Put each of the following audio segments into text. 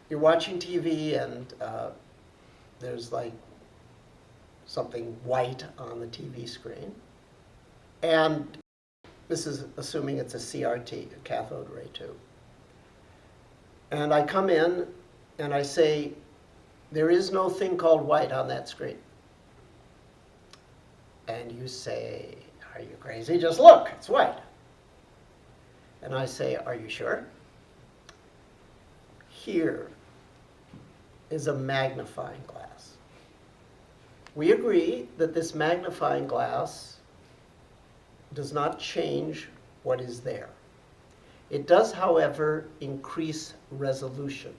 you're watching TV and there's like something white on the TV screen. And this is assuming it's a CRT, a cathode ray tube. And I come in and I say, there is no thing called white on that screen. And you say, are you crazy? Just look, it's white. And I say, are you sure? Here is a magnifying glass. We agree that this magnifying glass does not change what is there. It does, however, increase resolution.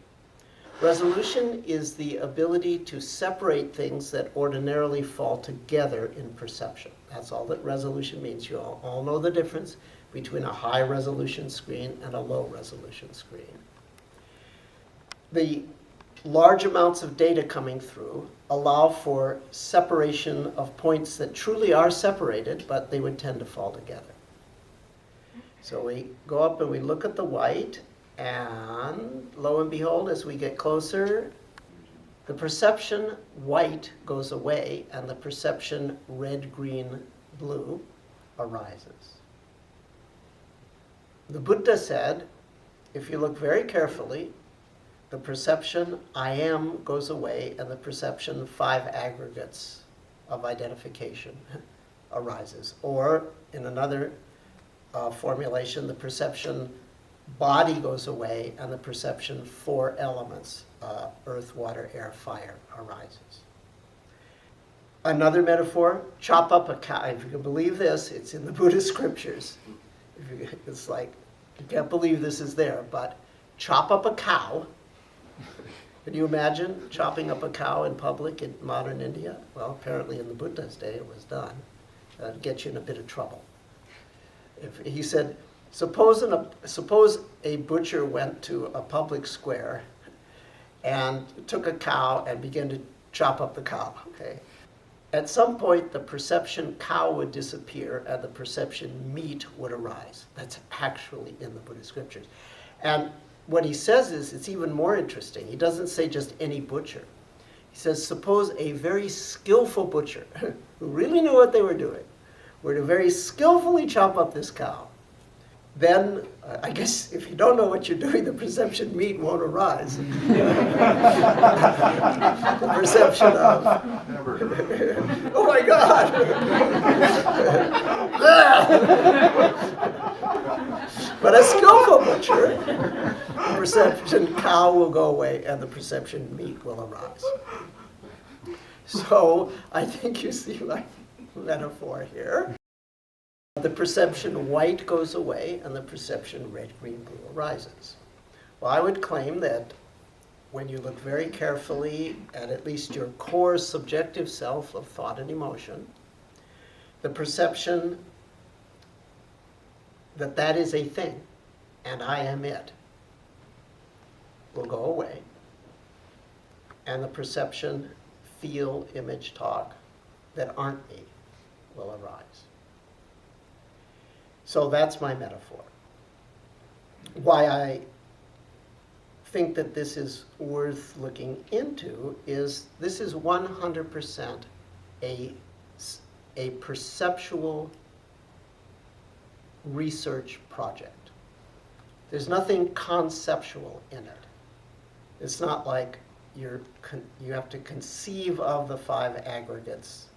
Resolution is the ability to separate things that ordinarily fall together in perception. That's all that resolution means. You all know the difference between a high resolution screen and a low resolution screen. The large amounts of data coming through allow for separation of points that truly are separated, but they would tend to fall together. So we go up and we look at the white, and lo and behold, as we get closer, the perception white goes away and the perception red, green, blue arises. The Buddha said, if you look very carefully, the perception I am goes away and the perception 5 aggregates of identification arises. Or in another formulation, the perception body goes away and the perception 4 elements, earth, water, air, fire, arises. Another metaphor, chop up a cow. If you can believe this, it's in the Buddhist scriptures. It's like, you can't believe this is there, but chop up a cow. Can you imagine chopping up a cow in public in modern India? Well, apparently in the Buddha's day it was done. It'd get you in a bit of trouble. He said, suppose a butcher went to a public square and took a cow and began to chop up the cow. Okay? At some point, the perception cow would disappear and the perception meat would arise. That's actually in the Buddhist scriptures. And what he says is, it's even more interesting. He doesn't say just any butcher. He says, suppose a very skillful butcher, who really knew what they were doing, were to very skillfully chop up this cow. Then, I guess, if you don't know what you're doing, the perception meat won't arise. The perception of, oh my God! But a skillful butcher, the perception cow will go away and the perception meat will arise. So, I think you see my metaphor here. The perception white goes away and the perception red, green, blue arises. Well, I would claim that when you look very carefully at least your core subjective self of thought and emotion, the perception that that is a thing and I am it will go away, and the perception, feel, image, talk that aren't me will arise. So that's my metaphor. Why I think that this is worth looking into is this is 100% a perceptual research project. There's nothing conceptual in it. It's not like you have to conceive of the 5 aggregates,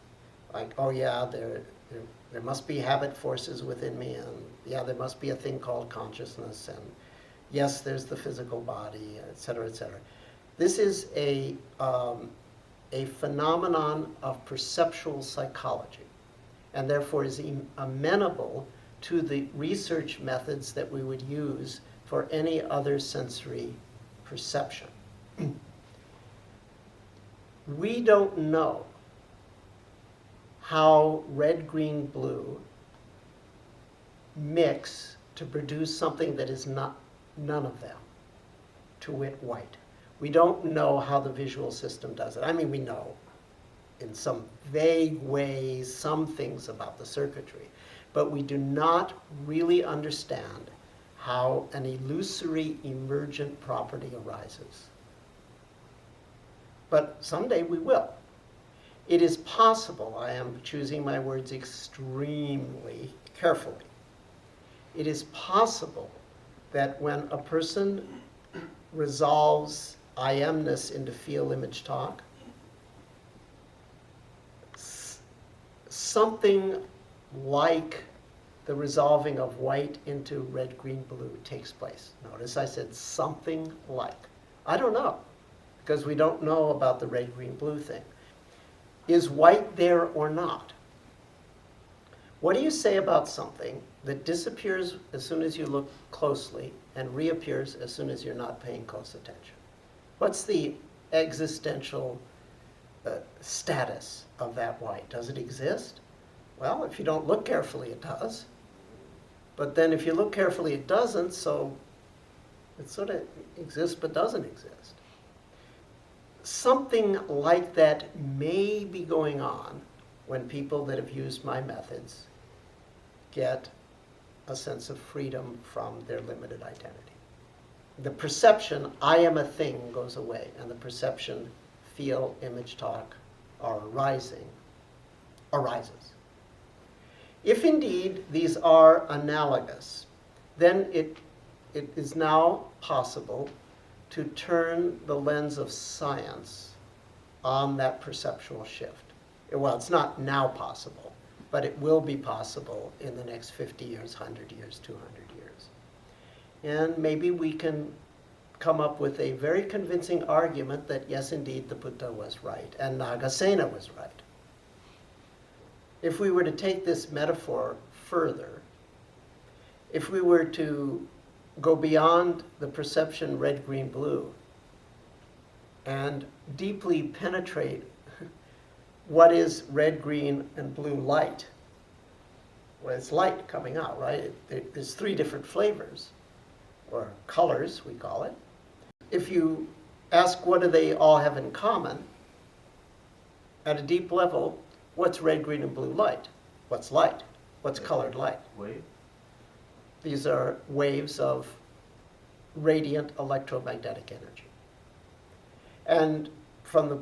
like, oh yeah, there must be habit forces within me, and yeah, there must be a thing called consciousness, and yes, there's the physical body, et cetera, et cetera. This is a phenomenon of perceptual psychology, and therefore is amenable to the research methods that we would use for any other sensory perception. We don't know how red, green, blue mix to produce something that is not none of them, to wit, white. We don't know how the visual system does it. I mean, we know in some vague ways some things about the circuitry, but we do not really understand how an illusory emergent property arises. but someday we will. It is possible, I am choosing my words extremely carefully, it is possible that when a person resolves I amness into feel, image, talk, something like the resolving of white into red, green, blue takes place. Notice I said something like. I don't know, because we don't know about the red, green, blue thing. Is white there or not? What do you say about something that disappears as soon as you look closely and reappears as soon as you're not paying close attention? What's the existential status of that white? Does it exist? Well, if you don't look carefully, it does. But then if you look carefully, it doesn't, so it sort of exists but doesn't exist. Something like that may be going on when people that have used my methods get a sense of freedom from their limited identity. The perception, I am a thing, goes away, and the perception, feel, image, talk, are arises. If indeed these are analogous, then it is now possible to turn the lens of science on that perceptual shift. Well, it's not now possible, but it will be possible in the next 50 years, 100 years, 200 years. And maybe we can come up with a very convincing argument that yes, indeed, the Buddha was right and Nagasena was right. If we were to take this metaphor further, if we were to go beyond the perception red, green, blue and deeply penetrate what is red, green, and blue light, well, it's light coming out, right? There's three different flavors, or colors, we call it. If you ask what do they all have in common, at a deep level, what's red, green, and blue light? What's light? What's colored light? Wave? These are waves of radiant electromagnetic energy. And from the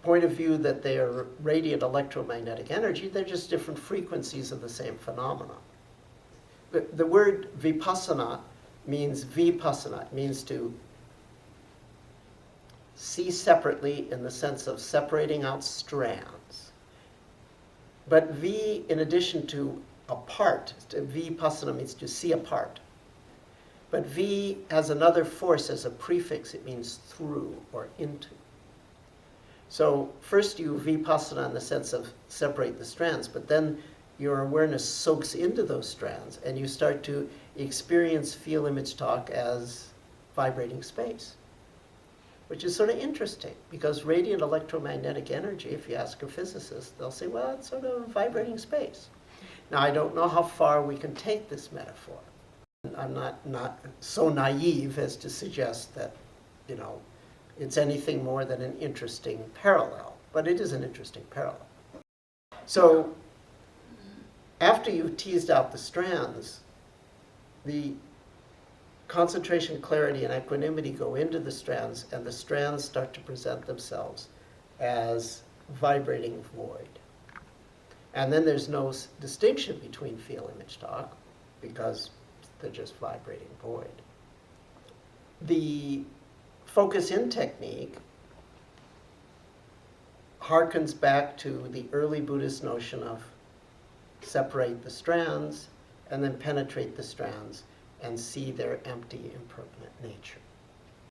point of view that they are radiant electromagnetic energy, they're just different frequencies of the same phenomena. The word vipassana means vipassana. It means to see separately in the sense of separating out strands. But V, in addition to apart, vipassana means to see apart. But V has another force as a prefix. It means through or into. So first you vipassana in the sense of separate the strands, but then your awareness soaks into those strands and you start to experience feel, image, talk as vibrating space, which is sort of interesting because radiant electromagnetic energy, if you ask a physicist, they'll say, well, it's sort of vibrating space. Now, I don't know how far we can take this metaphor. I'm not so naive as to suggest that, it's anything more than an interesting parallel, but it is an interesting parallel. So after you've teased out the strands, the concentration, clarity, and equanimity go into the strands, and the strands start to present themselves as vibrating void. And then there's no distinction between feel, image, talk, because they're just vibrating void. The focus in technique harkens back to the early Buddhist notion of separate the strands and then penetrate the strands and see their empty, impermanent nature.